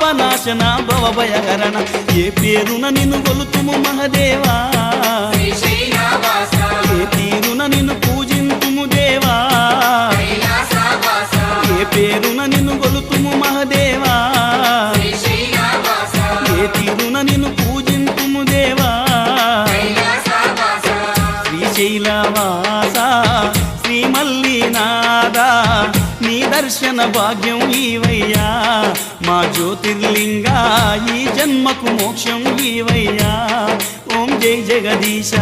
పాపనాశన భవభయహరణ ఏ పేరున నిన్ను కొలుతుము మహదేవా ఏ తీరున నిన్ను పూజింతుము దేవా ఏ పేరున నిన్ను కొలుతుము మహదేవా ఏ తీరున నిన్ను పూజింతుము దేవా శ్రీశైలవాస శ్రీ మల్లినాథ నీ దర్శన భాగ్యం ఈవయ్యా మా జ్యోతిర్లింగా ఈ జన్మకు మోక్షం ఈవయ్యా ఓం జై జగదీశ